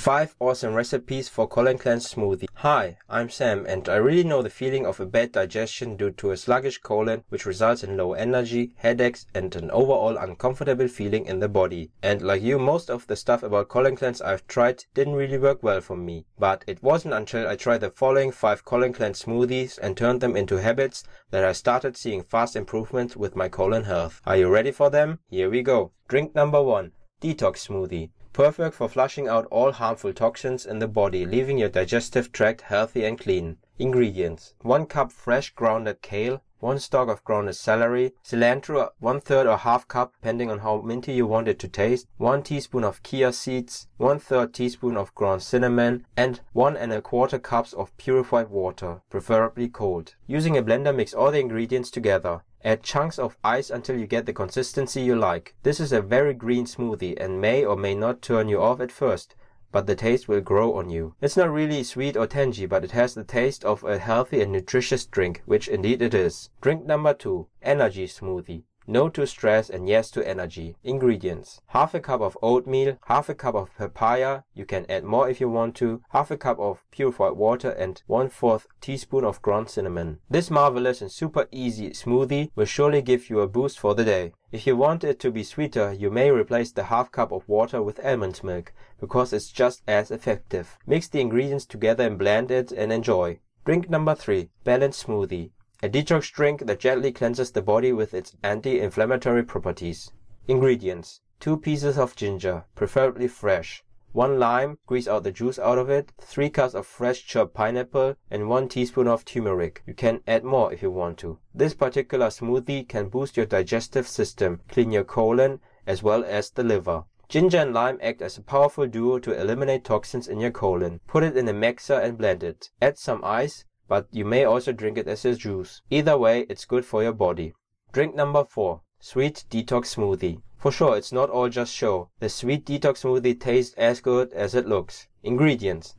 5 awesome recipes for colon cleanse smoothie. Hi, I'm Sam and I really know the feeling of a bad digestion due to a sluggish colon which results in low energy, headaches and an overall uncomfortable feeling in the body. And like you, most of the stuff about colon cleanse I've tried didn't really work well for me. But it wasn't until I tried the following 5 colon cleanse smoothies and turned them into habits that I started seeing fast improvements with my colon health. Are you ready for them? Here we go. Drink number 1. Detox smoothie. Perfect for flushing out all harmful toxins in the body, leaving your digestive tract healthy and clean. Ingredients: 1 cup fresh grounded kale, 1 stalk of grounded celery, cilantro 1/3 or half cup depending on how minty you want it to taste, 1 teaspoon of chia seeds, 1/3 teaspoon of ground cinnamon, and 1 1/4 cups of purified water, preferably cold. Using a blender, mix all the ingredients together. Add chunks of ice until you get the consistency you like. This is a very green smoothie and may or may not turn you off at first, but the taste will grow on you. It's not really sweet or tangy, but it has the taste of a healthy and nutritious drink, which indeed it is. Drink number 2. Energy smoothie. No to stress and yes to energy. Ingredients: half a cup of oatmeal, half a cup of papaya, you can add more if you want to, half a cup of purified water and 1/4 teaspoon of ground cinnamon. This marvelous and super easy smoothie will surely give you a boost for the day. If you want it to be sweeter, you may replace the half cup of water with almond milk, because it's just as effective. Mix the ingredients together and blend it and enjoy. Drink number 3. Balanced smoothie. A detox drink that gently cleanses the body with its anti-inflammatory properties. Ingredients: 2 pieces of ginger, preferably fresh, 1 lime, squeeze out the juice out of it, 3 cups of fresh chopped pineapple, and 1 teaspoon of turmeric. You can add more if you want to. This particular smoothie can boost your digestive system, clean your colon, as well as the liver. Ginger and lime act as a powerful duo to eliminate toxins in your colon. Put it in a mixer and blend it. Add some ice, but you may also drink it as a juice. Either way, it's good for your body. Drink number 4. Sweet detox smoothie. For sure, it's not all just show. The sweet detox smoothie tastes as good as it looks. Ingredients: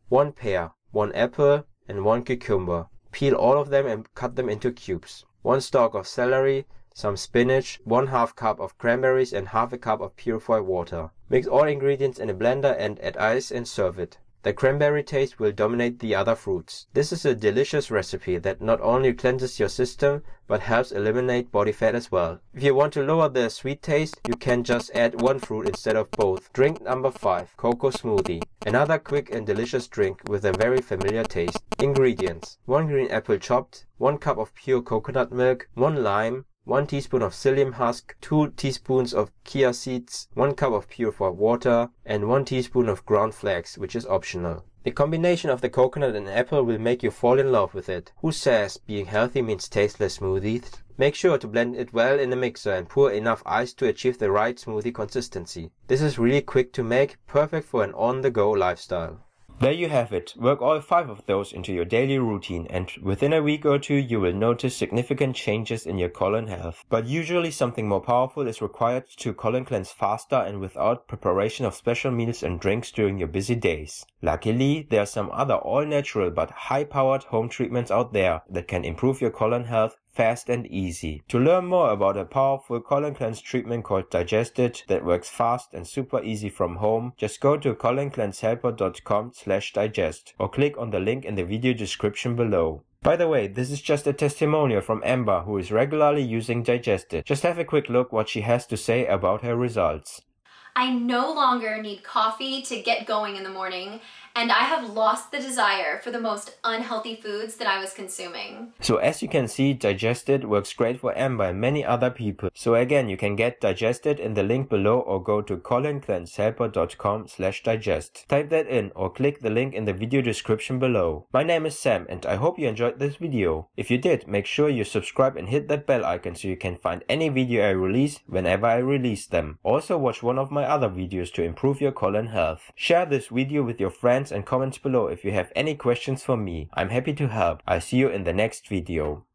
1 pear, 1 apple, and 1 cucumber. Peel all of them and cut them into cubes. 1 stalk of celery, some spinach, 1/2 cup of cranberries, and half a cup of purified water. Mix all ingredients in a blender and add ice and serve it. The cranberry taste will dominate the other fruits. This is a delicious recipe that not only cleanses your system, but helps eliminate body fat as well. If you want to lower the sweet taste, you can just add 1 fruit instead of both. Drink number 5. Coco Smoothie. Another quick and delicious drink with a very familiar taste. Ingredients: 1 green apple chopped, 1 cup of pure coconut milk, 1 lime, 1 teaspoon of psyllium husk, 2 teaspoons of chia seeds, 1 cup of purified water, and 1 teaspoon of ground flax, which is optional. The combination of the coconut and apple will make you fall in love with it. Who says being healthy means tasteless smoothies? Make sure to blend it well in a mixer and pour enough ice to achieve the right smoothie consistency. This is really quick to make, perfect for an on-the-go lifestyle. There you have it. Work all 5 of those into your daily routine and within a week or 2 you will notice significant changes in your colon health. But usually something more powerful is required to colon cleanse faster and without preparation of special meals and drinks during your busy days. Luckily, there are some other all-natural but high-powered home treatments out there that can improve your colon health fast and easy. To learn more about a powerful colon cleanse treatment called Digested that works fast and super easy from home, just go to coloncleansehelper.com/digest or click on the link in the video description below. By the way, this is just a testimonial from Amber, who is regularly using Digested. Just have a quick look what she has to say about her results. I no longer need coffee to get going in the morning, and I have lost the desire for the most unhealthy foods that I was consuming. So as you can see, Digested works great for Amber and many other people. So again, you can get Digested in the link below or go to coloncleansehelper.com/digest. Type that in or click the link in the video description below. My name is Sam and I hope you enjoyed this video. If you did, make sure you subscribe and hit that bell icon so you can find any video I release whenever I release them. Also watch one of my other videos to improve your colon health. Share this video with your friends and comments below if you have any questions for me. I'm happy to help. I'll see you in the next video.